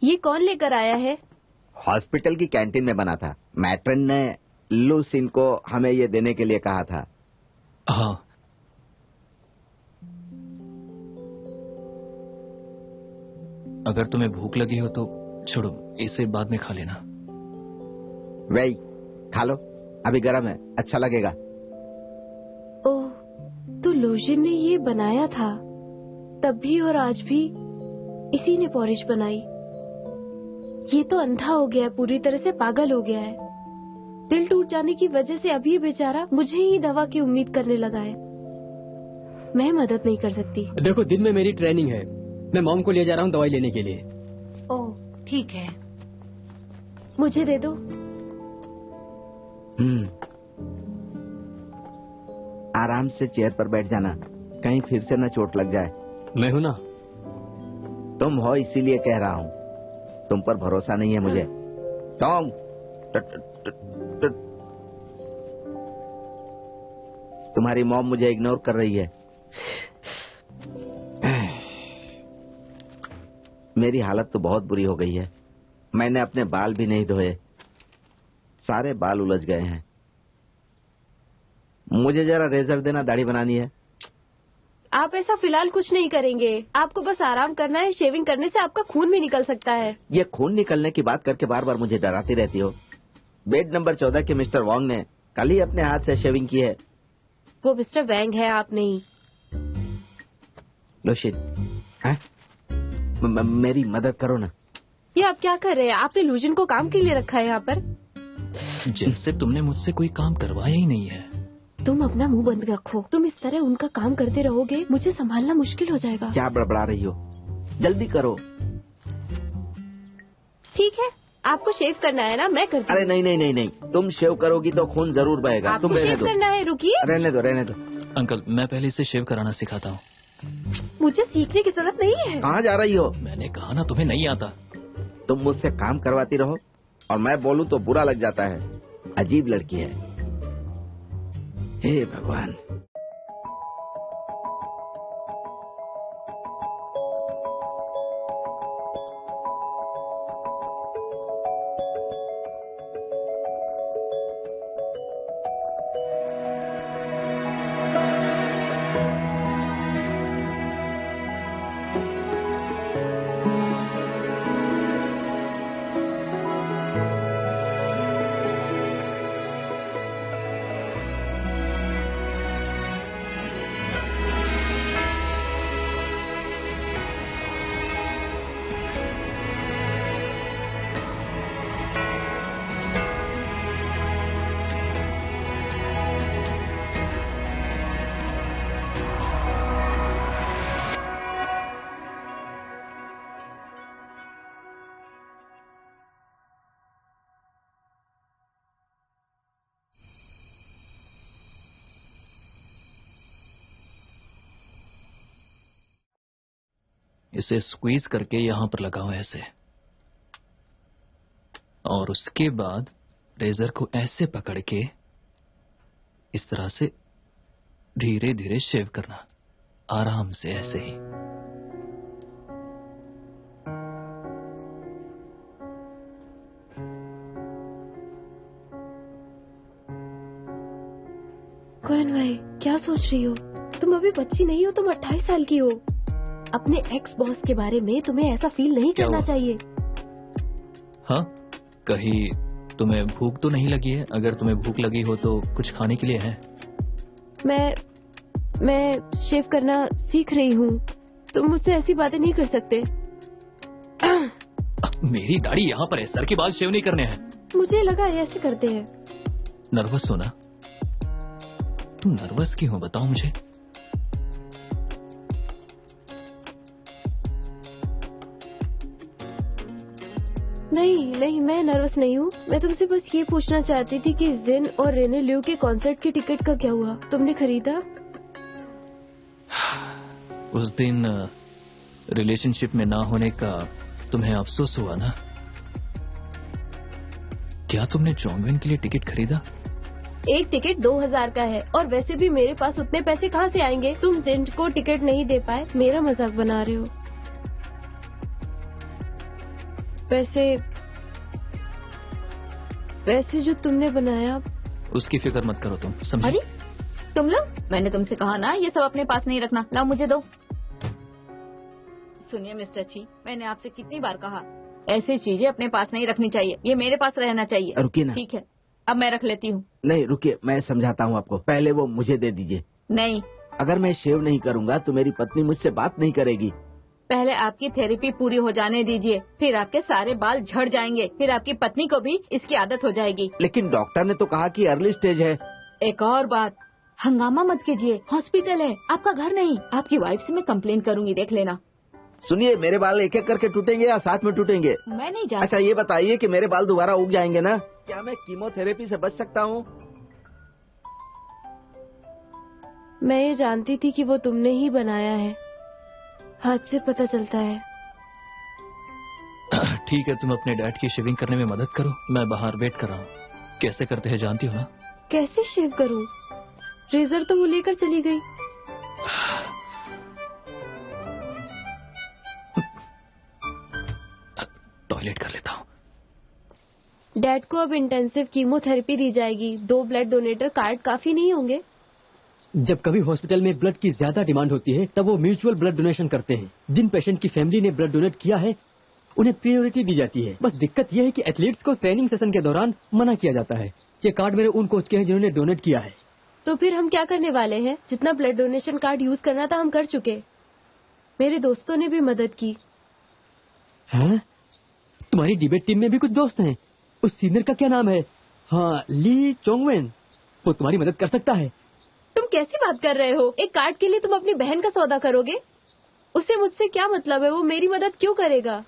ये कौन लेकर आया है? हॉस्पिटल की कैंटीन में बना था। मैट्रन ने लूसिन को हमें ये देने के लिए कहा था। हाँ। अगर तुम्हें भूख लगी हो तो छोड़ो, इसे बाद में खा लेना। वही खा लो, अभी गर्म है, अच्छा लगेगा। ओह, तो लोजिन ने ये बनाया था, तब भी और आज भी इसी ने पॉरिश बनाई। ये तो अंधा हो गया है, पूरी तरह से पागल हो गया है। दिल टूट जाने की वजह से अभी बेचारा मुझे ही दवा की उम्मीद करने लगा है। मैं मदद नहीं कर सकती। देखो, दिन में मेरी ट्रेनिंग है, मैं मॉम को ले जा रहा हूँ दवाई लेने के लिए। ओह ठीक है, मुझे दे दो। आराम से चेयर पर बैठ जाना, कहीं फिर से न चोट लग जाए। मैं हूं ना। तुम हो इसीलिए कह रहा हूँ, तुम पर भरोसा नहीं है मुझे। टॉम, तुम्हारी मॉम मुझे इग्नोर कर रही है। मेरी हालत तो बहुत बुरी हो गई है। मैंने अपने बाल भी नहीं धोए, सारे बाल उलझ गए हैं। मुझे जरा रेजर देना, दाढ़ी बनानी है। आप ऐसा फिलहाल कुछ नहीं करेंगे, आपको बस आराम करना है। शेविंग करने से आपका खून भी निकल सकता है। ये खून निकलने की बात करके बार बार मुझे डराती रहती हो। बेड नंबर 14 के मिस्टर वांग ने कल ही अपने हाथ से शेविंग की है। वो मिस्टर वैंग है, आप नहीं। लोशिन, मेरी मदद करो ना। ये आप क्या कर रहे हैं? आपने लूजिन को काम के लिए रखा है यहाँ पर? जैसे तुमने मुझसे कोई काम करवाया ही नहीं है। तुम अपना मुंह बंद रखो। तुम इस तरह उनका काम करते रहोगे, मुझे संभालना मुश्किल हो जाएगा। क्या बड़बड़ा रही हो? जल्दी करो। ठीक है, आपको शेव करना है ना, मैं करती हूँ। अरे नहीं नहीं नहीं नहीं, तुम शेव करोगी तो खून जरूर बहेगा। तुम रहने दो। करना है, रुकिए। रहने दो रहने दो। अंकल, मैं पहले इसे शेव कराना सिखाता हूँ। मुझे सीखने की जरूरत नहीं है। कहाँ जा रही हो? मैंने कहा ना, तुम्हें नहीं आता। तुम मुझसे काम करवाती रहो और मैं बोलूँ तो बुरा लग जाता है। अजीब लड़की है। हे भगवान। इसे स्क्वीज करके यहां पर लगाओ ऐसे, और उसके बाद रेजर को ऐसे पकड़ के इस तरह से धीरे धीरे शेव करना, आराम से ऐसे ही। कौन भाई, क्या सोच रही हो? तुम अभी बच्ची नहीं हो, तुम 28 साल की हो। अपने एक्स बॉस के बारे में तुम्हें ऐसा फील नहीं करना चाहिए। हाँ, कहीं तुम्हें भूख तो नहीं लगी है? अगर तुम्हें भूख लगी हो तो कुछ खाने के लिए है? मैं शेव करना सीख रही हूँ, तुम मुझसे ऐसी बातें नहीं कर सकते। मेरी दाढ़ी यहाँ पर है, सर के बाल शेव नहीं करने हैं। मुझे लगा ऐसे करते हैं। नर्वस हो ना? तुम नर्वस क्यों हो, बताओ मुझे। नहीं नहीं, मैं नर्वस नहीं हूँ। मैं तुमसे बस ये पूछना चाहती थी कि जिन और रेने लियो के कॉन्सर्ट की टिकट का क्या हुआ? तुमने खरीदा? उस दिन रिलेशनशिप में ना होने का तुम्हें अफसोस हुआ ना? क्या तुमने जोंगविन के लिए टिकट खरीदा? एक टिकट 2000 का है, और वैसे भी मेरे पास उतने पैसे कहाँ से आएंगे? तुम जिन को टिकट नहीं दे पाए, मेरा मजाक बना रहे हो। वैसे जो तुमने बनाया। उसकी फिक्र मत करो तुम, समझी? अरे तुम लोग, मैंने तुमसे कहा ना ये सब अपने पास नहीं रखना। लाओ मुझे दो। सुनिए मिस्टर ची, मैंने आपसे कितनी बार कहा ऐसी चीजें अपने पास नहीं रखनी चाहिए, ये मेरे पास रहना चाहिए। रुकिए ना। ठीक है, अब मैं रख लेती हूँ। नहीं रुकिए, मैं समझाता हूँ आपको। पहले वो मुझे दे दीजिए। नहीं, अगर मैं शेव नहीं करूँगा तो मेरी पत्नी मुझसे बात नहीं करेगी। पहले आपकी थेरेपी पूरी हो जाने दीजिए, फिर आपके सारे बाल झड़ जाएंगे, फिर आपकी पत्नी को भी इसकी आदत हो जाएगी। लेकिन डॉक्टर ने तो कहा कि अर्ली स्टेज है। एक और बात, हंगामा मत कीजिए, हॉस्पिटल है, आपका घर नहीं। आपकी वाइफ से मैं कंप्लेन करूंगी, देख लेना। सुनिए, मेरे बाल एक एक करके टूटेंगे या साथ में टूटेंगे? मैं नहीं जानती। अच्छा ये बताइए कि मेरे बाल दोबारा उग जाएंगे ना? क्या मैं कीमोथेरेपी से बच सकता हूँ? मैं ये जानती थी कि वो तुमने ही बनाया है, हाथ से पता चलता है। ठीक है, तुम अपने डैड की शेविंग करने में मदद करो, मैं बाहर वेट कर रहा हूँ। कैसे करते हैं जानती हो ना? कैसे शेव करूं? रेजर तो वो लेकर चली गई। टॉयलेट कर लेता हूँ। डैड को अब इंटेंसिव कीमोथेरेपी दी जाएगी। 2 ब्लड डोनेटर कार्ड काफी नहीं होंगे? जब कभी हॉस्पिटल में ब्लड की ज्यादा डिमांड होती है तब वो म्यूचुअल ब्लड डोनेशन करते हैं। जिन पेशेंट की फैमिली ने ब्लड डोनेट किया है उन्हें प्रायोरिटी दी जाती है। बस दिक्कत यह है कि एथलीट्स को ट्रेनिंग सेशन के दौरान मना किया जाता है। ये कार्ड मेरे उन कोच के हैं जिन्होंने डोनेट किया है। तो फिर हम क्या करने वाले हैं? जितना ब्लड डोनेशन कार्ड यूज करना था हम कर चुके। मेरे दोस्तों ने भी मदद की। हाँ? तुम्हारी डिबेट टीम में भी कुछ दोस्त हैं। उस सीनियर का क्या नाम है? हाँ, ली चोंगवेन। वो तुम्हारी मदद कर सकता है। तुम कैसी बात कर रहे हो? एक कार्ड के लिए तुम अपनी बहन का सौदा करोगे? उससे मुझसे क्या मतलब है? वो मेरी मदद क्यों करेगा?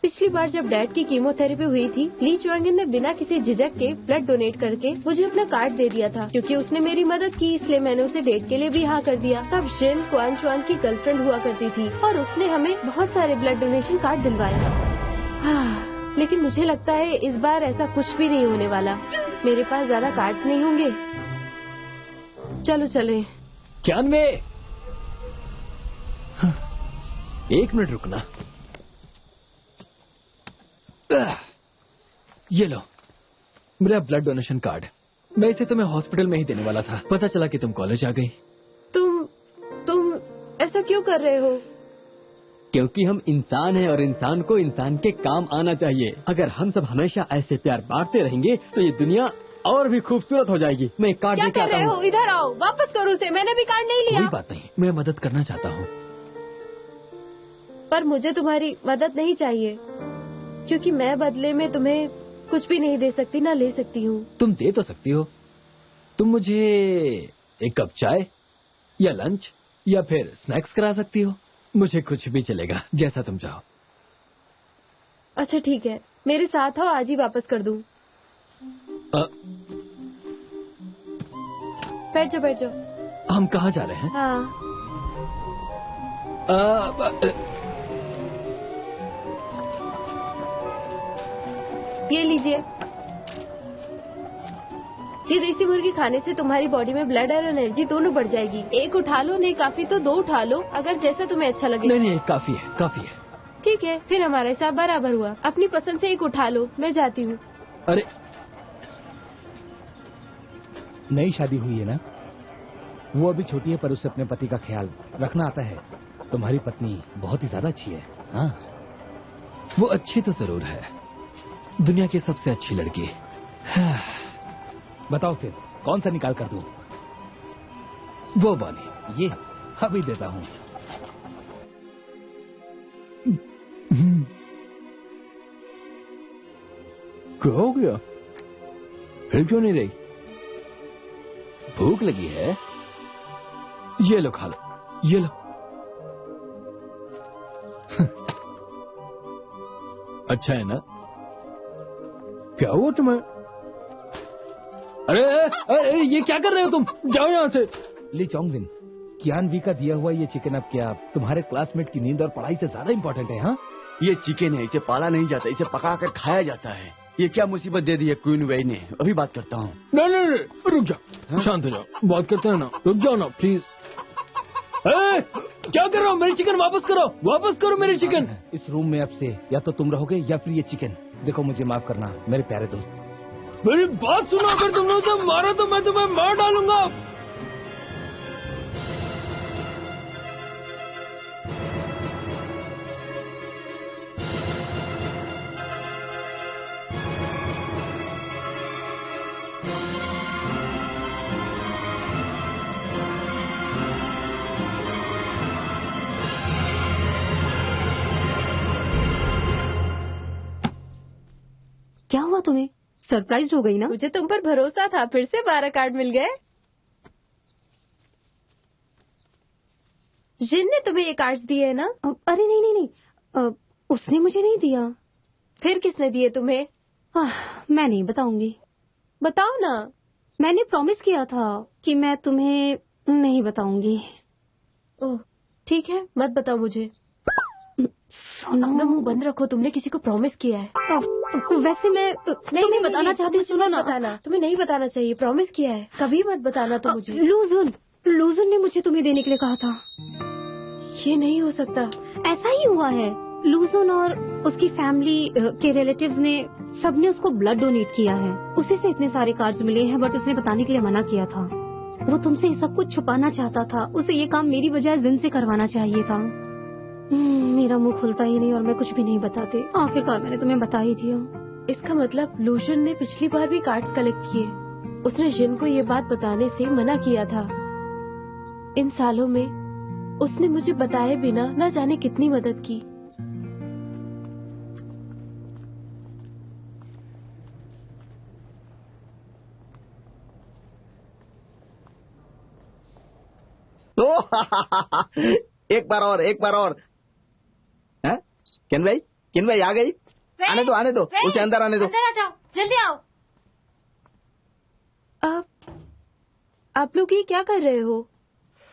पिछली बार जब डैड की कीमोथेरेपी हुई थी, ली चुआंगिन ने बिना किसी झिझक के ब्लड डोनेट करके मुझे अपना कार्ड दे दिया था। क्योंकि उसने मेरी मदद की इसलिए मैंने उसे डेट के लिए भी हाँ कर दिया। तब जिन क्वान चुआन की गर्लफ्रेंड हुआ करती थी और उसने हमें बहुत सारे ब्लड डोनेशन कार्ड दिलवाए। हाँ, लेकिन मुझे लगता है इस बार ऐसा कुछ भी नहीं होने वाला। मेरे पास ज्यादा कार्ड नहीं होंगे। चलो चले। क्यानवे, एक मिनट रुकना। ये लो मेरा ब्लड डोनेशन कार्ड। मैं इसे तुम्हें हॉस्पिटल में ही देने वाला था, पता चला कि तुम कॉलेज आ गई। तुम ऐसा क्यों कर रहे हो? क्योंकि हम इंसान हैं और इंसान को इंसान के काम आना चाहिए। अगर हम सब हमेशा ऐसे प्यार बांटते रहेंगे तो ये दुनिया और भी खूबसूरत हो जाएगी। मैं एक कार्ड लेके आता हूँ। क्या कर रहे हो? इधर आओ, वापस करो उसे। मैंने भी कार्ड नहीं लिया। कोई बात नहीं, मैं मदद करना चाहता हूँ। पर मुझे तुम्हारी मदद नहीं चाहिए, क्योंकि मैं बदले में तुम्हें कुछ भी नहीं दे सकती, ना ले सकती हूँ। तुम दे तो सकती हो। तुम मुझे एक कप चाय या लंच या फिर स्नैक्स करा सकती हो। मुझे कुछ भी चलेगा, जैसा तुम चाहो। अच्छा ठीक है, मेरे साथ आओ, आज ही वापस कर दूँ। बैठ जाओ बैठ जाओ। हम कहाँ जा रहे हैं? हाँ, ये लीजिए। ये देसी मुर्गी खाने से तुम्हारी बॉडी में ब्लड और एनर्जी दोनों बढ़ जाएगी। एक उठा लो, नहीं काफी तो 2 उठा लो, अगर जैसा तुम्हें अच्छा लगे। नहीं, काफी है, काफी है। ठीक है, फिर हमारा हिसाब बराबर हुआ। अपनी पसंद से एक उठा लो, मैं जाती हूँ। अरे नई शादी हुई है ना? वो अभी छोटी है पर उसे अपने पति का ख्याल रखना आता है। तुम्हारी पत्नी बहुत ही ज्यादा अच्छी है। हाँ, वो अच्छी तो जरूर है, दुनिया की सबसे अच्छी लड़की। बताओ फिर कौन सा निकाल कर दूं? वो वाली। ये अभी देता हूँ। क्या हो गया? हिल क्यों नहीं रही? भूख लगी है? ये लो खा लो, ये लो। अच्छा है ना? क्या हुआ तुम्हें? अरे ये क्या कर रहे हो तुम? जाओ यहाँ से। ली चोंगविन, कियानवी का दिया हुआ ये चिकन अब क्या तुम्हारे क्लासमेट की नींद और पढ़ाई से ज्यादा इम्पोर्टेंट है? हाँ, ये चिकन है, इसे पाला नहीं जाता, इसे पका कर खाया जाता है। ये क्या मुसीबत दे दी है क्वीन वेई ने? अभी बात करता हूँ। नहीं, रुक जाओ, शांत हो जाओ, बात करते हैं ना। रुक जाओ ना प्लीज। क्या कर रहे हो? मेरी चिकन वापस करो, वापस करो मेरी चिकन। इस रूम में अब से या तो तुम रहोगे या फिर ये चिकन। देखो मुझे माफ करना मेरे प्यारे दोस्त। मेरी बात सुनो, अगर तुमने उसे मारा तो मैं तुम्हें मार डालूंगा। क्या हुआ तुम्हें? सरप्राइज हो गई ना? मुझे तुम पर भरोसा था, फिर से 12 कार्ड मिल गए। जिन ने तुम्हें ये कार्ड दिए है ना? अरे नहीं नहीं नहीं, उसने मुझे नहीं दिया। फिर किसने दिए तुम्हें? मैं नहीं बताऊंगी। बताओ ना। मैंने प्रॉमिस किया था कि मैं तुम्हें नहीं बताऊंगी। ओह ठीक है, मत बताओ मुझे। सुनो, अपना मुंह बंद रखो, तुमने किसी को प्रॉमिस किया है। वैसे मैं नहीं बताना चाहती। सुनो ना, बताना, तुम्हें नहीं बताना चाहिए, प्रॉमिस किया है, कभी मत बताना तो मुझे। लूजन ने मुझे तुम्हें देने के लिए कहा था। ये नहीं हो सकता। ऐसा ही हुआ है। लूजन और उसकी फैमिली के रिलेटिव्स ने सबने उसको ब्लड डोनेट किया है। उसी से इतने सारे कार्ड्स मिले हैं, बट उसने बताने के लिए मना किया था। वो तुमसे ये सब कुछ छुपाना चाहता था। उसे ये काम मेरी बजाय जिन से करवाना चाहिए था। मेरा मुंह खुलता ही नहीं और मैं कुछ भी नहीं बताती। आखिरकार मैंने तुम्हें बता ही दिया। इसका मतलब लूजन ने पिछली बार भी कार्ड्स कलेक्ट किए। उसने जिन को ये बात बताने से मना किया था। इन सालों में उसने मुझे बताए बिना न जाने कितनी मदद की। एक बार और, एक बार और। हैं? किन भाई आ गई? आने दो, उसे अंदर आने दो। अंदर आ जाओ, जल्दी आओ। आप लोग ये क्या कर रहे हो?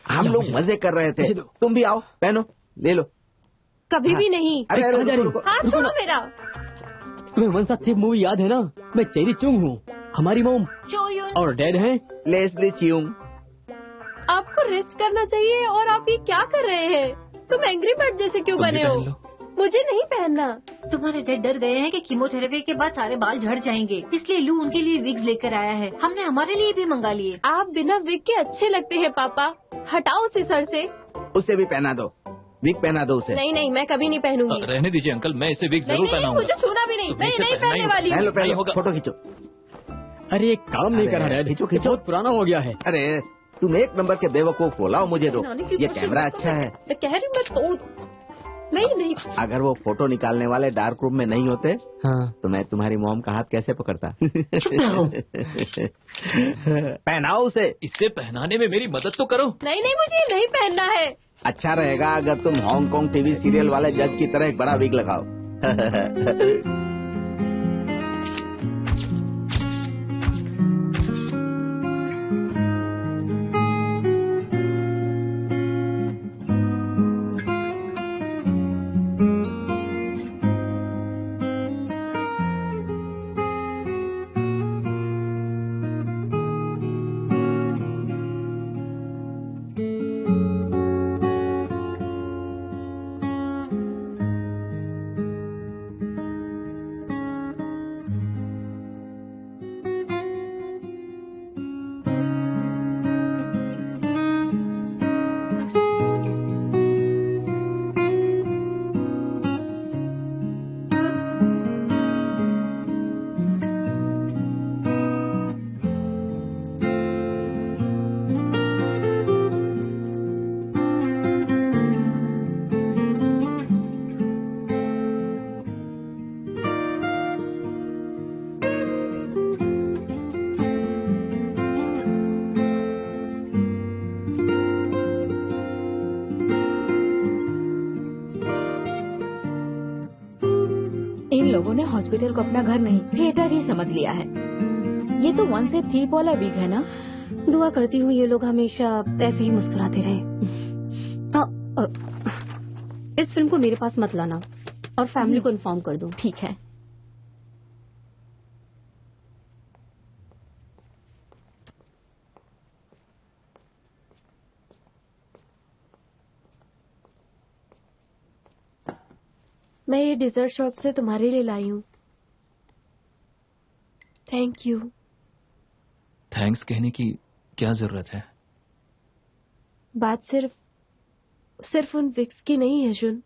हम लोग मजे कर रहे थे। तुम भी आओ, पहनो, ले लो। कभी भी नहीं। अरे रुको। हाथ छोड़ो मेरा। तुम्हें वन सा थिप मूवी याद है ना? मैं चेरी चुंग हूँ, हमारी मोम चोयुन। और डैड हैं लेस्ली चियोंग। आपको रेस्ट करना चाहिए और आप ये क्या कर रहे हैं? तुम एंग्री बर्ड जैसे क्यों बने हो? मुझे नहीं पहनना। तुम्हारे डैड डर गए हैं कि कीमोथेरेपी के बाद सारे बाल झड़ जाएंगे, इसलिए लू उनके लिए विग्स लेकर आया है। हमने हमारे लिए भी मंगा लिए। आप बिना विग के अच्छे लगते हैं पापा। हटाओ उसे सर से। उसे भी पहना दो, विग पहना दो उसे। नहीं, मैं कभी नहीं पहनूंगी। रहने दीजिए अंकल, मैं इसे विग जरूर पहनाऊंगा। मुझे छूना भी नहीं। मैं नहीं पहनने वाली हूँ। पहन लो, फोटो खींचो। अरे एक काम नहीं करा डैड, खींचो। बहुत पुराना हो गया है। अरे तुम एक नंबर के बेवकूफ हो, लाओ मुझे दो। ये कैमरा अच्छा है। मैं कह रही हूँ मैं तोड़ दूँ। नहीं। अगर वो फोटो निकालने वाले डार्क रूम में नहीं होते तो मैं तुम्हारी मॉम का हाथ कैसे पकड़ता? पहनाओ उसे। इसे पहनाने में मेरी मदद तो करो। नहीं, मुझे नहीं पहनना है। अच्छा रहेगा अगर तुम हांगकांग टीवी सीरियल वाले जज की तरह एक बड़ा विग लगाओ। इन लोगों ने हॉस्पिटल को अपना घर नहीं थिएटर ही समझ लिया है। ये तो वन से थीप वाला विग है ना? दुआ करती हूँ ये लोग हमेशा ऐसे ही मुस्कुराते रहे। इस फिल्म को मेरे पास मत लाना और फैमिली को इन्फॉर्म कर दो। ठीक है। मैं ये डिजर्ट शॉप से तुम्हारे लिए लाई हूँ। Thank you. थैंक्स कहने की क्या जरूरत है? बात सिर्फ उन विक्स की नहीं है जुन।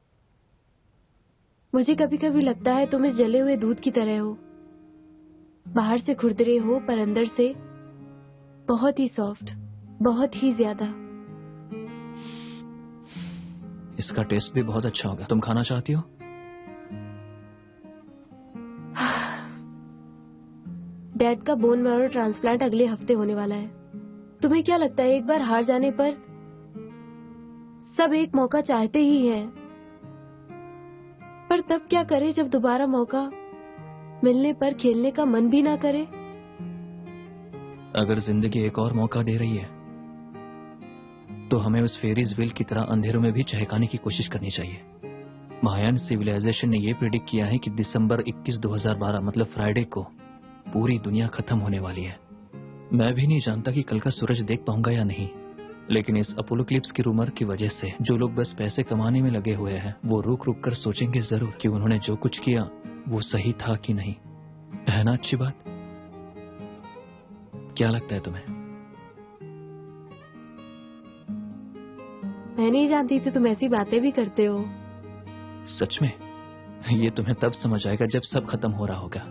मुझे कभी कभी लगता है तुम इस जले हुए दूध की तरह हो। बाहर से खुरदरे हो पर अंदर से बहुत ही सॉफ्ट, बहुत ही ज्यादा। इसका टेस्ट भी बहुत अच्छा होगा। तुम खाना चाहती हो? डैड का बोन मैरो ट्रांसप्लांट अगले हफ्ते होने वाला है। तुम्हें क्या लगता है एक बार हार जाने पर सब एक मौका चाहते ही हैं, पर तब क्या करे जब दोबारा मौका मिलने पर खेलने का मन भी ना करे? अगर जिंदगी एक और मौका दे रही है तो हमें उस फेरीज व्हील की तरह अंधेरों में भी चहकाने की कोशिश करनी चाहिए। मायान सिविलाइजेशन ने यह प्रिडिक्ट किया है कि दिसंबर 21, 2012 मतलब फ्राइडे को पूरी दुनिया खत्म होने वाली है। मैं भी नहीं जानता कि कल का सूरज देख पाऊंगा या नहीं, लेकिन इस अपोलोक्लिप्स की रूमर की वजह से जो लोग बस पैसे कमाने में लगे हुए हैं वो रुक रुक कर सोचेंगे जरूर कि उन्होंने जो कुछ किया वो सही था कि नहीं। है ना अच्छी बात? क्या लगता है तुम्हें? मैं नहीं जानती थी तुम ऐसी बातें भी करते हो। सच में? ये तुम्हें तब समझ आएगा जब सब खत्म हो रहा होगा।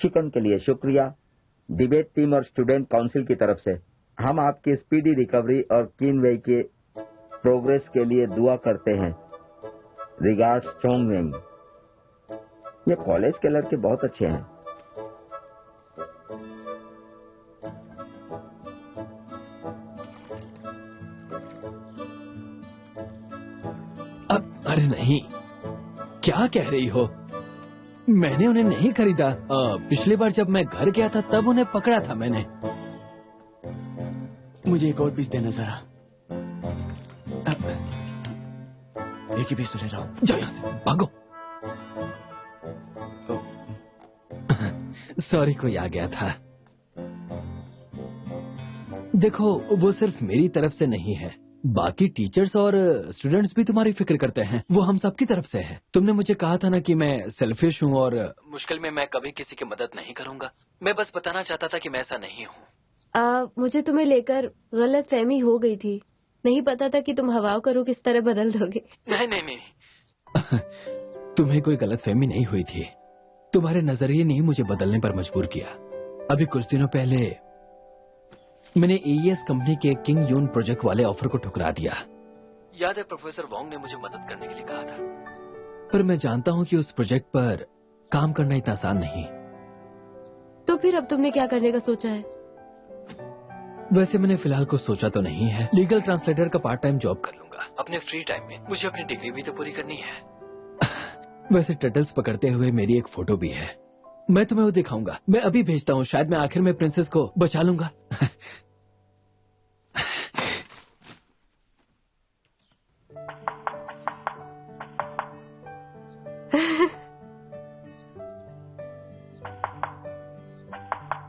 चिकन के लिए शुक्रिया। डिबेट टीम और स्टूडेंट काउंसिल की तरफ से हम आपकी स्पीडी रिकवरी और किनवे के प्रोग्रेस के लिए दुआ करते हैं। रिगार्ड्स, चोंगवेंग। ये कॉलेज के लड़के बहुत अच्छे हैं। अरे नहीं, क्या कह रही हो? मैंने उन्हें नहीं खरीदा। पिछली बार जब मैं घर गया था तब उन्हें पकड़ा था मैंने। मुझे एक और पीस देना जरा। एक ही पीस तो ले रहा हूँ। जाओ यहाँ से, भागो। सॉरी, कोई आ गया था। देखो, वो सिर्फ मेरी तरफ से नहीं है, बाकी टीचर्स और स्टूडेंट्स भी तुम्हारी फिक्र करते हैं। वो हम सबकी तरफ से है। तुमने मुझे कहा था ना कि मैं सेल्फिश हूँ और मुश्किल में मैं कभी किसी की मदद नहीं करूंगा। मैं बस बताना चाहता था कि मैं ऐसा नहीं हूँ। मुझे तुम्हें लेकर गलत फहमी हो गई थी। नहीं पता था कि तुम हवाओं का रुख किस तरह बदल दोगे। नहीं। तुम्हें कोई गलत फहमी नहीं हुई थी। तुम्हारे नजरिए ने ही मुझे बदलने पर मजबूर किया। अभी कुछ दिनों पहले मैंने एईएस कंपनी के किंग यून प्रोजेक्ट वाले ऑफर को ठुकरा दिया। याद है, प्रोफेसर वोंग ने मुझे मदद करने के लिए कहा था, पर मैं जानता हूँ कि उस प्रोजेक्ट पर काम करना इतना आसान नहीं। तो फिर अब तुमने क्या करने का सोचा है? वैसे मैंने फिलहाल कुछ सोचा तो नहीं है। लीगल ट्रांसलेटर का पार्ट टाइम जॉब कर लूंगा अपने फ्री टाइम में। मुझे अपनी डिग्री भी तो पूरी करनी है। वैसे टर्टल्स पकड़ते हुए मेरी एक फोटो भी है। मैं तुम्हें वो दिखाऊंगा। मैं अभी भेजता हूँ। शायद मैं आखिर में प्रिंसेस को बचा लूंगा।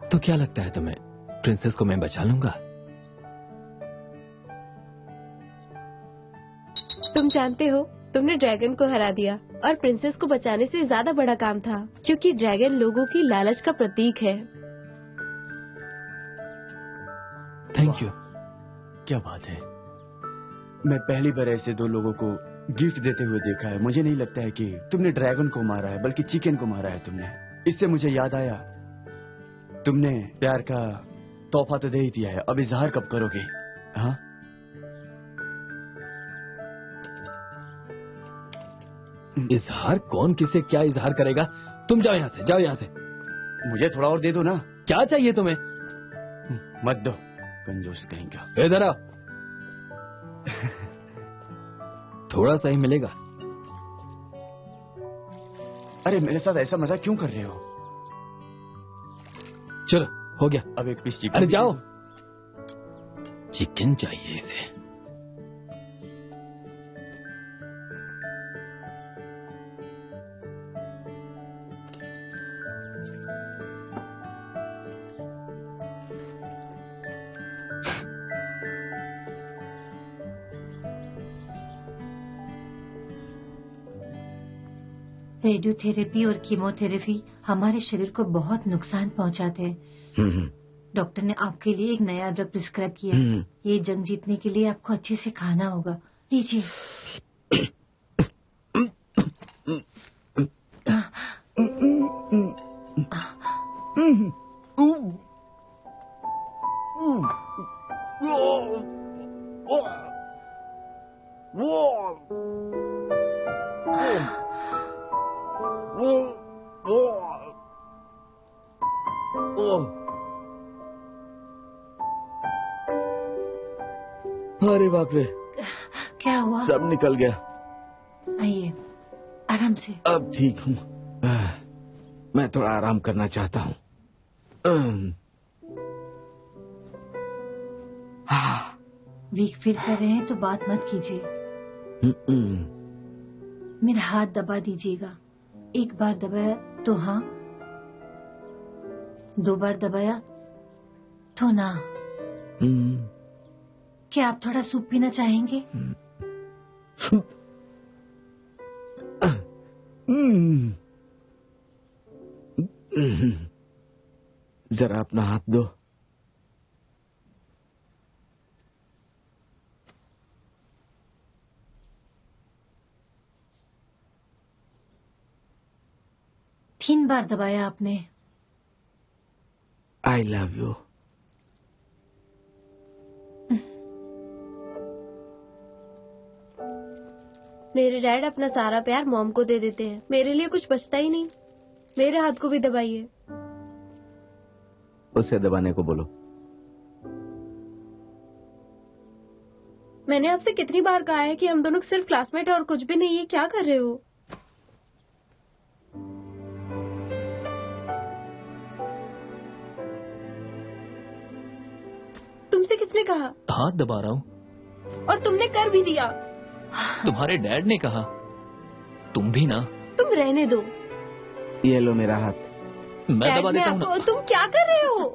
तो क्या लगता है तुम्हें, प्रिंसेस को मैं बचा लूंगा? तुम जानते हो, तुमने ड्रैगन को हरा दिया और प्रिंसेस को बचाने से ज्यादा बड़ा काम था, क्योंकि ड्रैगन लोगों की लालच का प्रतीक है। Thank you. क्या बात है। मैं पहली बार ऐसे दो लोगों को गिफ्ट देते हुए देखा है। मुझे नहीं लगता है कि तुमने ड्रैगन को मारा है, बल्कि चिकन को मारा है तुमने। इससे मुझे याद आया, तुमने प्यार का तोहफा तो दे ही दिया है, अब इजहार कब करोगे? हाँ, इजहार? कौन किसे क्या इजहार करेगा? तुम जाओ यहाँ से, जाओ यहाँ से। मुझे थोड़ा और दे दो ना। क्या चाहिए तुम्हें? मत दो, कंजूस कहेंगे। इधर आओ। थोड़ा सा ही मिलेगा। अरे मेरे साथ ऐसा मजाक क्यों कर रहे हो? चलो, हो गया। अब एक पीस चिकन। अरे जाओ। चिकन चाहिए इसे। रेडियोथेरेपी और कीमोथेरेपी हमारे शरीर को बहुत नुकसान पहुंचाते हैं। डॉक्टर ने आपके लिए एक नया ड्रग प्रिस्क्राइब किया है। ये जंग जीतने के लिए आपको अच्छे से खाना होगा। लीजिए। अरे बाप रे, क्या हुआ? सब निकल गया। आइए, आराम से। अब ठीक हूँ। मैं थोड़ा आराम करना चाहता हूँ। वीक फील कर रहे हैं तो बात मत कीजिए। मेरा हाथ दबा दीजिएगा। एक बार दबाया तो हाँ, 2 बार दबाया तो ना। क्या आप थोड़ा सूप पीना चाहेंगे? जरा अपना हाथ दो। तीन बार दबाया आपने। I love you. मेरे डैड अपना सारा प्यार मॉम को दे देते हैं। मेरे लिए कुछ बचता ही नहीं। मेरे हाथ को भी दबाइए। उसे दबाने को बोलो। मैंने आपसे कितनी बार कहा है कि हम दोनों सिर्फ क्लासमेट हैं और कुछ भी नहीं है। क्या कर रहे हो? तुमसे किसने कहा? हाथ दबा रहा हूँ। और तुमने कर भी दिया। तुम्हारे डैड ने कहा। तुम भी ना। तुम रहने दो। ये लो मेरा हाथ। मैं दबा देता हूँ ना। तुम क्या कर रहे हो?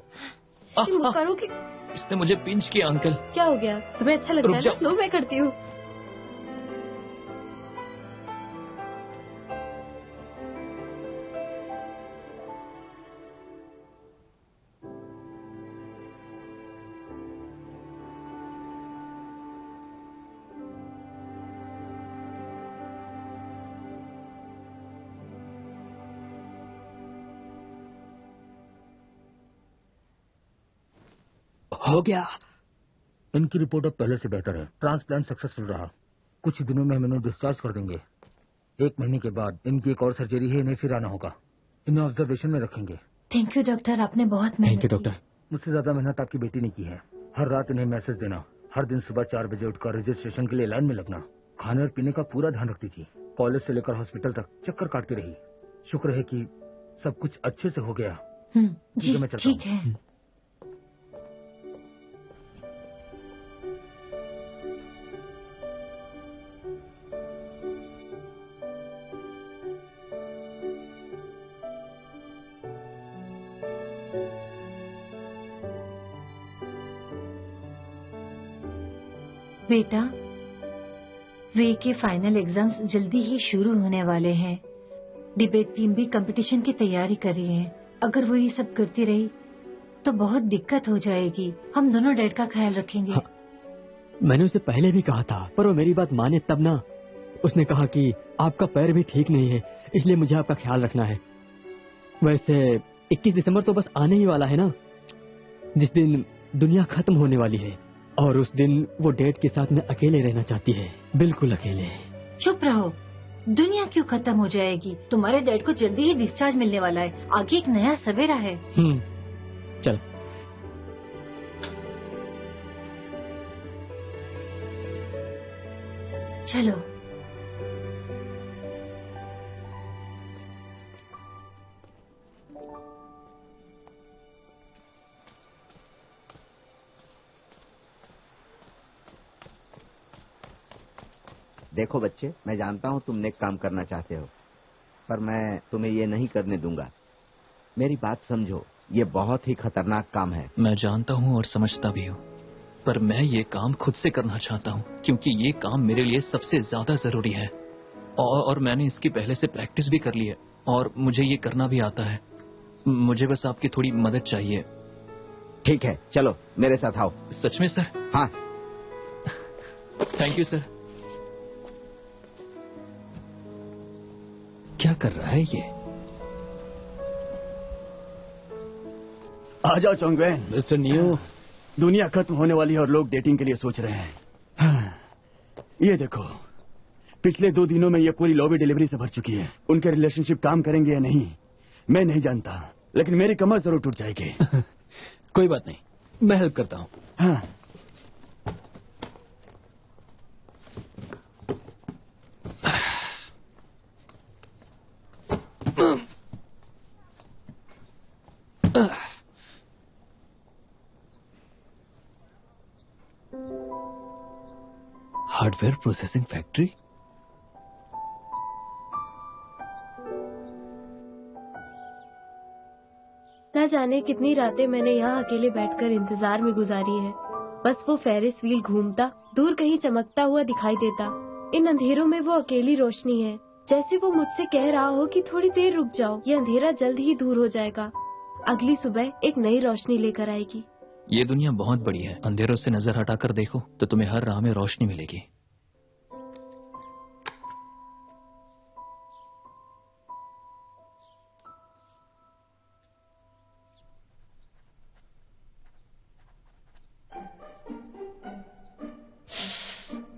तुम करो कि इसने मुझे पिंच किया अंकल। क्या हो गया? तुम्हें अच्छा लगता है ना? लो मैं करती हूँ। हो गया। इनकी रिपोर्ट अब पहले से बेहतर है। ट्रांसप्लांट सक्सेसफुल रहा। कुछ ही दिनों में हम इन्हें डिस्चार्ज कर देंगे। 1 महीने के बाद इनकी एक और सर्जरी है। इन्हें फिर आना होगा। इन्हें ऑब्जर्वेशन में रखेंगे। थैंक यू डॉक्टर, आपने बहुत मेहनत की। Thank you doctor. मुझसे ज्यादा मेहनत आपकी बेटी ने की है। हर रात इन्हें मैसेज देना, हर दिन सुबह 4 बजे उठकर रजिस्ट्रेशन के लिए लाइन में लगना, खाने और पीने का पूरा ध्यान रखती थी। कॉलेज से लेकर हॉस्पिटल तक चक्कर काटती रही। शुक्र है कि सब कुछ अच्छे से हो गया। जी मैं चलता हूँ। ठीक है। बेटा, वे के फाइनल एग्जाम्स जल्दी ही शुरू होने वाले हैं। डिबेट टीम भी कंपटीशन की तैयारी कर रही है। अगर वो ये सब करती रही तो बहुत दिक्कत हो जाएगी। हम दोनों डैड का ख्याल रखेंगे। हाँ, मैंने उसे पहले भी कहा था, पर वो मेरी बात माने तब ना। उसने कहा कि आपका पैर भी ठीक नहीं है, इसलिए मुझे आपका ख्याल रखना है। वैसे 21 दिसंबर तो बस आने ही वाला है ना, जिस दिन दुनिया खत्म होने वाली है। और उस दिन वो डैड के साथ में अकेले रहना चाहती है, बिल्कुल अकेले। चुप रहो। दुनिया क्यों खत्म हो जाएगी? तुम्हारे डैड को जल्दी ही डिस्चार्ज मिलने वाला है। आगे एक नया सवेरा है। चल। चलो। देखो बच्चे, मैं जानता हूँ तुम नेक काम करना चाहते हो, पर मैं तुम्हें ये नहीं करने दूंगा। मेरी बात समझो, ये बहुत ही खतरनाक काम है। मैं जानता हूँ और समझता भी हूँ, पर मैं ये काम खुद से करना चाहता हूँ, क्योंकि ये काम मेरे लिए सबसे ज्यादा जरूरी है। और मैंने इसकी पहले से प्रैक्टिस भी कर ली है और मुझे ये करना भी आता है। मुझे बस आपकी थोड़ी मदद चाहिए। ठीक है, चलो मेरे साथ आओ। सच में सर? हाँ। Thank you sir. क्या कर रहा है ये? आ जाओ चोंगवे। मिस्टर नियो, दुनिया खत्म होने वाली है और लोग डेटिंग के लिए सोच रहे हैं। ये देखो, पिछले 2 दिनों में ये पूरी लॉबी डिलीवरी से भर चुकी है। उनके रिलेशनशिप काम करेंगे या नहीं मैं नहीं जानता, लेकिन मेरी कमर जरूर टूट जाएगी। कोई बात नहीं, मैं हेल्प करता हूँ। हाँ। Hardware processing factory? न जाने कितनी रातें मैंने यहाँ अकेले बैठकर इंतजार में गुजारी है। बस वो फेरिस व्हील घूमता, दूर कहीं चमकता हुआ दिखाई देता। इन अंधेरों में वो अकेली रोशनी है, जैसे वो मुझसे कह रहा हो कि थोड़ी देर रुक जाओ, ये अंधेरा जल्द ही दूर हो जाएगा। अगली सुबह एक नई रोशनी लेकर आएगी। ये दुनिया बहुत बड़ी है। अंधेरों से नजर हटाकर देखो तो तुम्हें हर राह में रोशनी मिलेगी।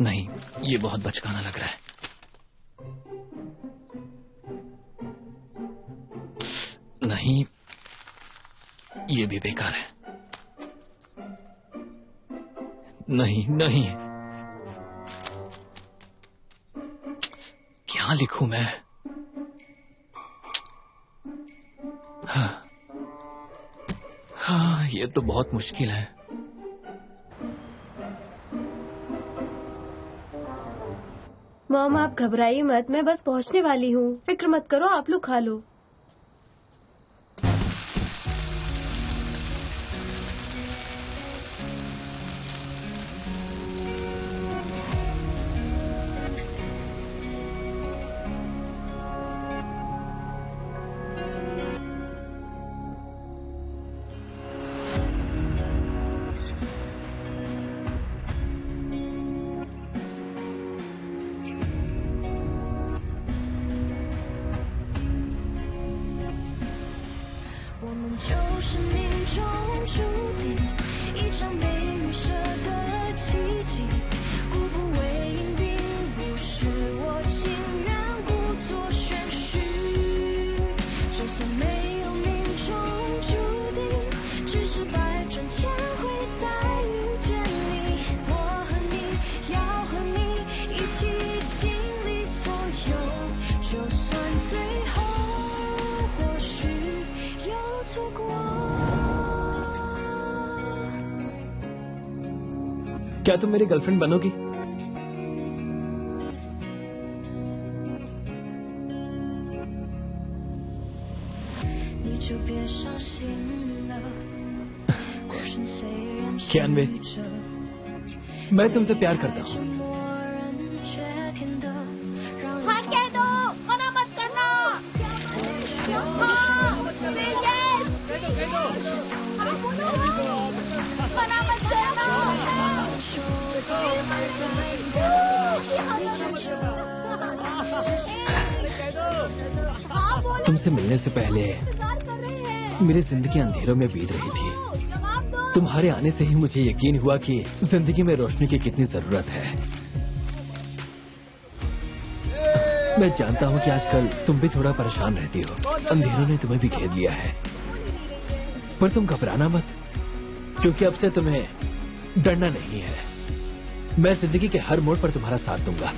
नहीं, ये बहुत बचकाना लग रहा है। नहीं, ये भी बेकार है। नहीं नहीं, क्या लिखूं मैं? हाँ, ये तो बहुत मुश्किल है। मॉम, आप घबराइए मत, मैं बस पहुंचने वाली हूँ। फिक्र मत करो, आप लोग खा लो। क्या तुम मेरी गर्लफ्रेंड बनोगी? कियानवे, मैं तुमसे प्यार करता हूँ। हाँ, कह दो, मना मत करना। हाँ, मना मत करना। तुमसे मिलने से पहले मेरी जिंदगी अंधेरों में बीत रही थी। तुम्हारे आने से ही मुझे यकीन हुआ कि जिंदगी में रोशनी की कितनी जरूरत है। मैं जानता हूँ कि आजकल तुम भी थोड़ा परेशान रहती हो, अंधेरों ने तुम्हें भी घेर लिया है, पर तुम घबराना मत, क्योंकि अब से तुम्हें डरना नहीं है। मैं जिंदगी के हर मोड़ पर तुम्हारा साथ दूंगा।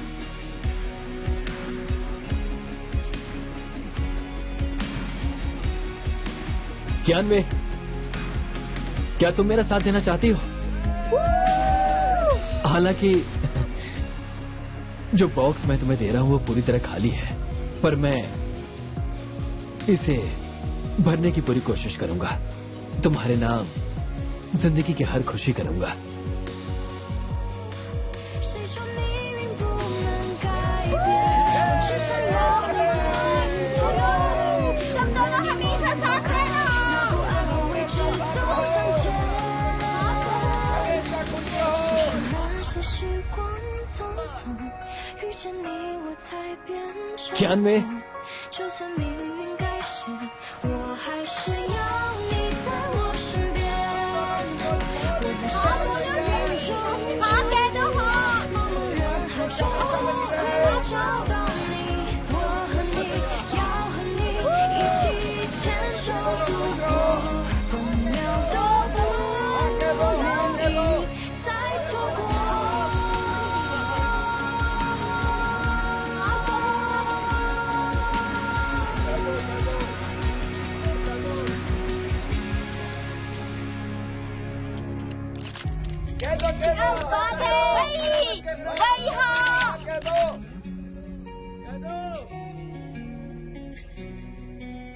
कियानवे, क्या तुम मेरा साथ देना चाहती हो? हालांकि जो बॉक्स मैं तुम्हें दे रहा हूं वो पूरी तरह खाली है, पर मैं इसे भरने की पूरी कोशिश करूंगा। तुम्हारे नाम जिंदगी की हर खुशी करूंगा। ज्ञान में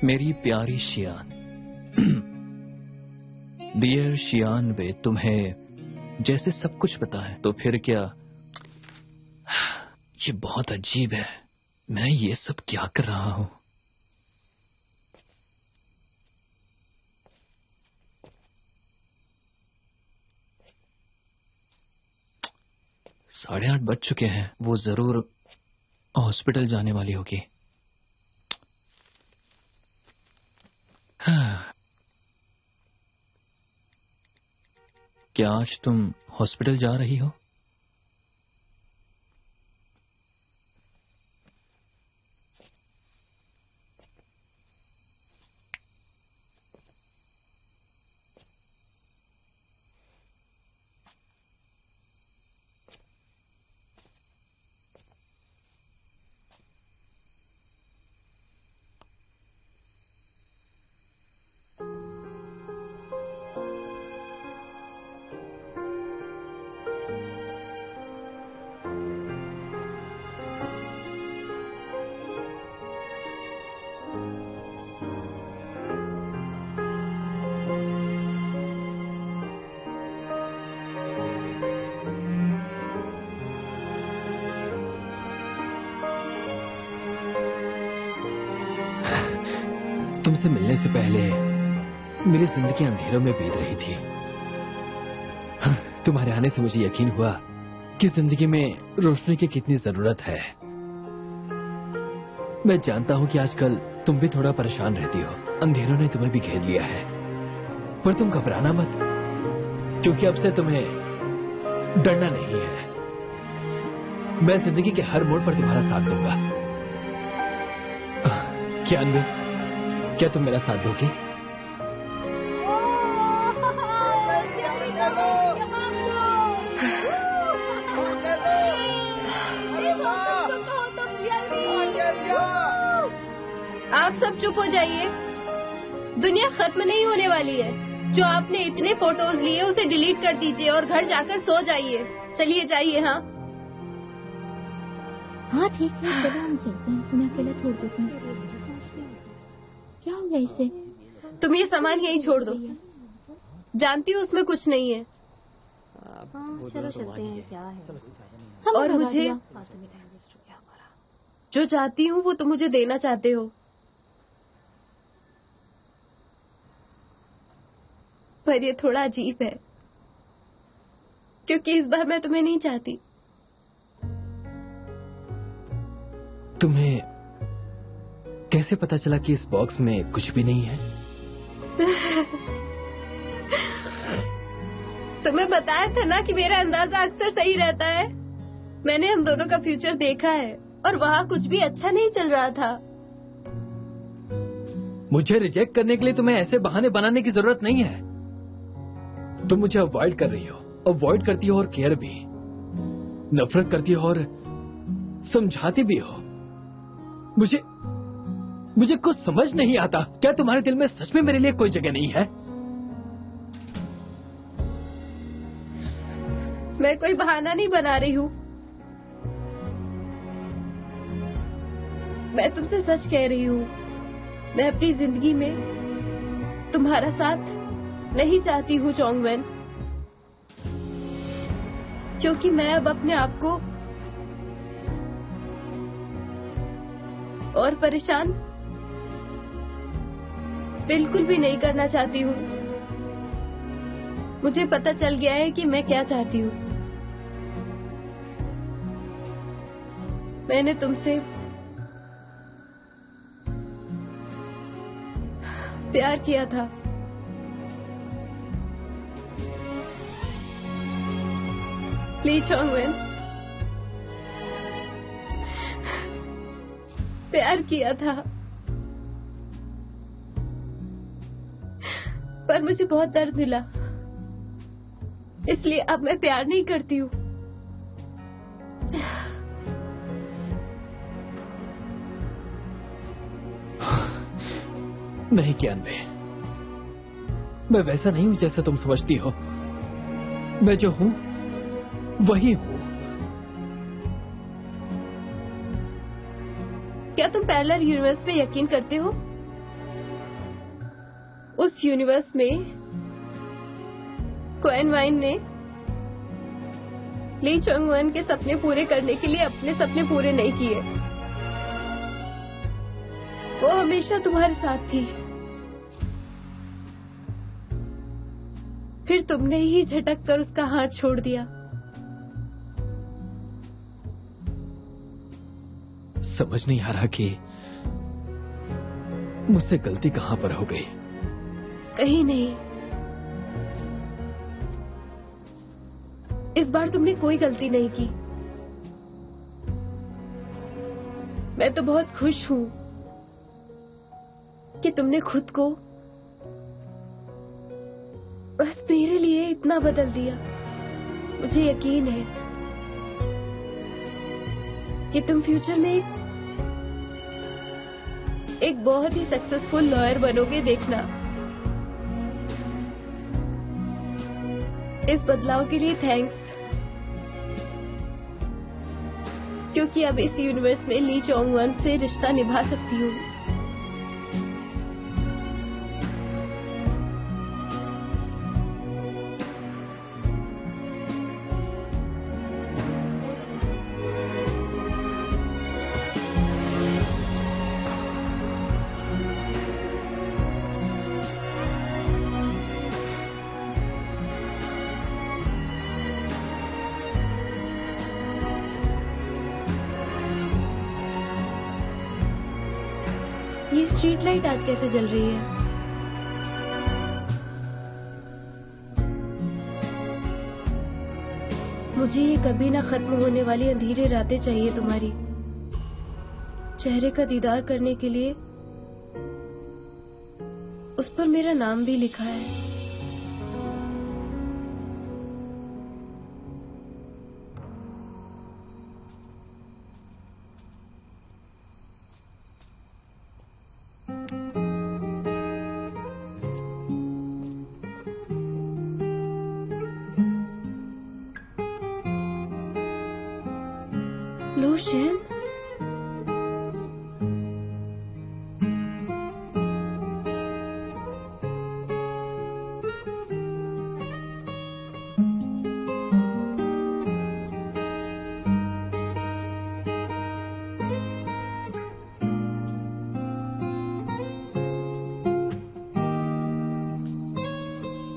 मेरी प्यारी शियान, डियर शियान वे, तुम्हें जैसे सब कुछ पता है तो फिर क्या? ये बहुत अजीब है, मैं ये सब क्या कर रहा हूं? साढ़े 8 बज चुके हैं, वो जरूर हॉस्पिटल जाने वाली होगी। क्या आज तुम हॉस्पिटल जा रही हो? तुमसे मिलने से पहले मेरी जिंदगी अंधेरों में बीत रही थी। तुम्हारे आने से मुझे यकीन हुआ कि जिंदगी में रोशनी की कितनी जरूरत है। मैं जानता हूं कि आजकल तुम भी थोड़ा परेशान रहती हो, अंधेरों ने तुम्हें भी घेर लिया है, पर तुम घबराना मत, क्योंकि अब से तुम्हें डरना नहीं है। मैं जिंदगी के हर मोड़ पर तुम्हारा साथ दूंगा। क्या तुम मेरा साथ दोगी? आप सब चुप हो जाइए, दुनिया खत्म नहीं होने वाली है। जो आपने इतने फोटोज लिए उसे डिलीट कर दीजिए और घर जाकर सो जाइए। चलिए जाइए। हाँ हाँ ठीक है, चलो हम चलते हैं। तुम्हें अकेला छोड़ देते हैं। क्या हो गया इसे? तुम ये सामान यहीं छोड़ दो, जानती हूँ उसमें कुछ नहीं है। चलो चलते हैं, क्या है। और मुझे जो चाहती हूँ वो तुम मुझे देना चाहते हो, पर ये थोड़ा अजीब है क्योंकि इस बार मैं तुम्हें नहीं चाहती। तुम्हें कैसे पता चला कि इस बॉक्स में कुछ भी नहीं है? तुम्हें बताया था ना कि मेरा अंदाजा अक्सर सही रहता है। मैंने हम दोनों का फ्यूचर देखा है और वहाँ कुछ भी अच्छा नहीं चल रहा था। मुझे रिजेक्ट करने के लिए तुम्हें ऐसे बहाने बनाने की जरूरत नहीं है। तुम मुझे अवॉइड कर रही हो, अवॉइड करती हो और केयर भी, नफरत करती हो और समझाती भी हो। मुझे कुछ समझ नहीं आता। क्या तुम्हारे दिल में सच में मेरे लिए कोई जगह नहीं है? मैं कोई बहाना नहीं बना रही हूँ, मैं तुमसे सच कह रही हूँ। मैं अपनी जिंदगी में तुम्हारा साथ नहीं चाहती हूँ चोंगवेन, क्योंकि मैं अब अपने आप को और परेशान बिल्कुल भी नहीं करना चाहती हूँ। मुझे पता चल गया है कि मैं क्या चाहती हूँ। मैंने तुमसे प्यार किया था। ली चोंगवेन, प्यार किया था, पर मुझे बहुत दर्द मिला, इसलिए अब मैं प्यार नहीं करती हूँ। नहीं कियानवे, मैं वैसा नहीं हूं जैसा तुम समझती हो। मैं जो हूं वही हूं। क्या तुम पैरेलल यूनिवर्स पे यकीन करते हो? उस यूनिवर्स में क्वेन वाइन ने ली चोंगवन के सपने पूरे करने के लिए अपने सपने पूरे नहीं किए। वो हमेशा तुम्हारे साथ थी, फिर तुमने ही झटक कर उसका हाथ छोड़ दिया। समझ नहीं आ रहा कि मुझसे गलती कहां पर हो गई। कहीं नहीं, इस बार तुमने कोई गलती नहीं की। मैं तो बहुत खुश हूं कि तुमने खुद को बस मेरे लिए इतना बदल दिया। मुझे यकीन है कि तुम फ्यूचर में एक बहुत ही सक्सेसफुल लॉयर बनोगे, देखना। इस बदलाव के लिए थैंक्स, क्योंकि अब इस यूनिवर्स में ली चोंगवन से रिश्ता निभा सकती हूँ। ये स्ट्रीट लाइट आज कैसे जल रही है? मुझे ये कभी ना खत्म होने वाली अंधेरी रातें चाहिए तुम्हारी। चेहरे का दीदार करने के लिए उस पर मेरा नाम भी लिखा है। लोशन,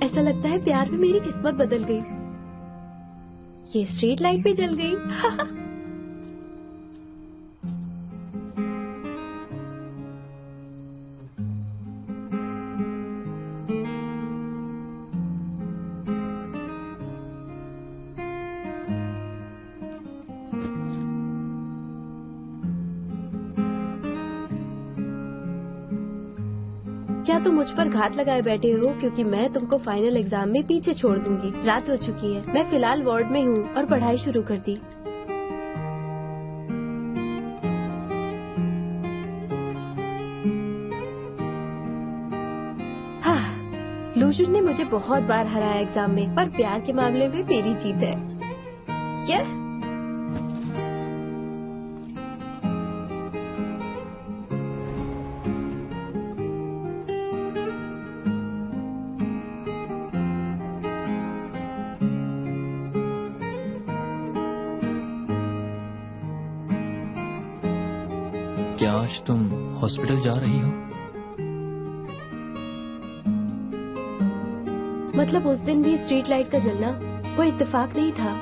ऐसा लगता है प्यार में मेरी किस्मत बदल गई। ये स्ट्रीट लाइट भी जल गई। क्या तुम मुझ पर घात लगाए बैठे हो क्योंकि मैं तुमको फाइनल एग्जाम में पीछे छोड़ दूंगी? रात हो चुकी है, मैं फिलहाल वार्ड में हूँ और पढ़ाई शुरू कर दी। हाँ, लूजुन ने मुझे बहुत बार हराया एग्जाम में, पर प्यार के मामले में मेरी जीत है। क्या? क्या आज तुम हॉस्पिटल जा रही हो? मतलब उस दिन भी स्ट्रीट लाइट का जलना कोई इत्तेफाक नहीं था।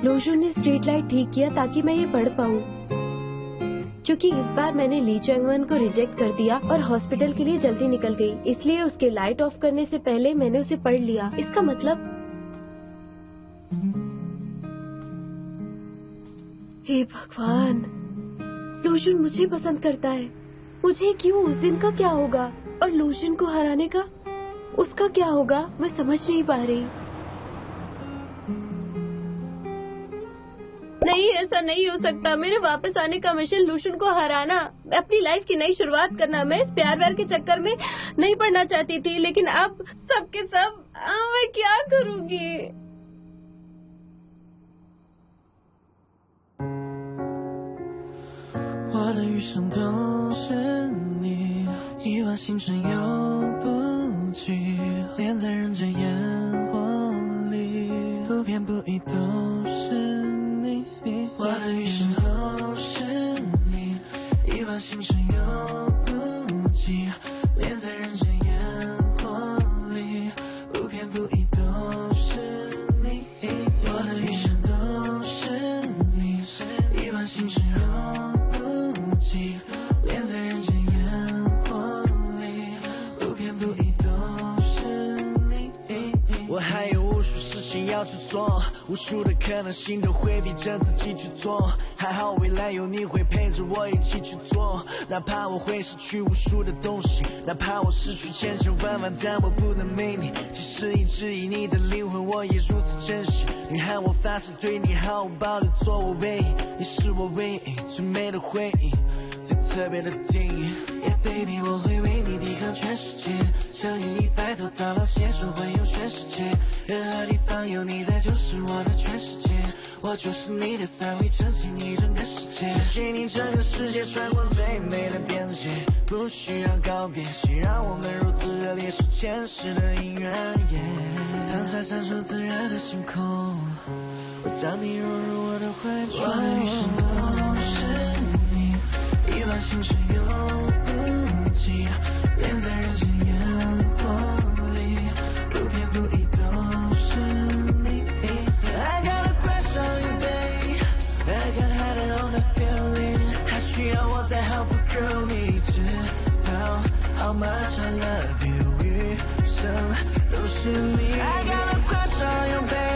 लोजू ने स्ट्रीट लाइट ठीक किया ताकि मैं ये पढ़ पाऊँ। क्योंकि इस बार मैंने ली चंगवन को रिजेक्ट कर दिया और हॉस्पिटल के लिए जल्दी निकल गई, इसलिए उसके लाइट ऑफ करने से पहले मैंने उसे पढ़ लिया। इसका मतलब हे भगवान, लोजन मुझे पसंद करता है। मुझे क्यों? उस दिन का क्या होगा? और लोजन को हराने का उसका क्या होगा? मैं समझ नहीं पा रही। नहीं, ऐसा नहीं हो सकता। मेरे वापस आने का मिशन लोजन को हराना, अपनी लाइफ की नई शुरुआत करना। मैं इस प्यार व्यार के चक्कर में नहीं पड़ना चाहती थी, लेकिन अब सबके सब मैं क्या करूँगी?我的余生都是你，亿万星辰游不尽，恋在人间烟火里，不偏不倚都是你。我的余生都是你，亿万星辰游不尽，恋在人间烟火里，不偏不倚都是你。我的余生都是你，亿万星辰游。恋在人间烟火里，不偏不倚都是你。我还有无数事情要去做，无数的可能性都会逼着自己去做。还好未来有你会陪着我一起去做，哪怕我会失去无数的东西，哪怕我失去千千万万，但我不能没你。即使一直以你的灵魂，我也如此珍惜。女孩，我发誓对你毫无保留，做我唯一，你是我唯一最美的回忆。特别的定义 ，Yeah baby， 我会为你抵抗全世界，相信你白头到老，携手环游全世界，任何地方有你在就是我的全世界，我就是你的伞，会撑起你整个世界，给你整个世界穿过最美的边界，不需要告别，谁让我们如此热烈，是前世的姻缘。躺在闪烁自然的星空，我将你融入我的怀中，我的余生都是。亿万星辰游不尽，恋在人间烟火里，不偏不倚都是你。I got a crush on you, babe. I got had it on that feeling. 还需要我再好不够你知道 how much I love you， 余生都是你。I got a crush on you, babe.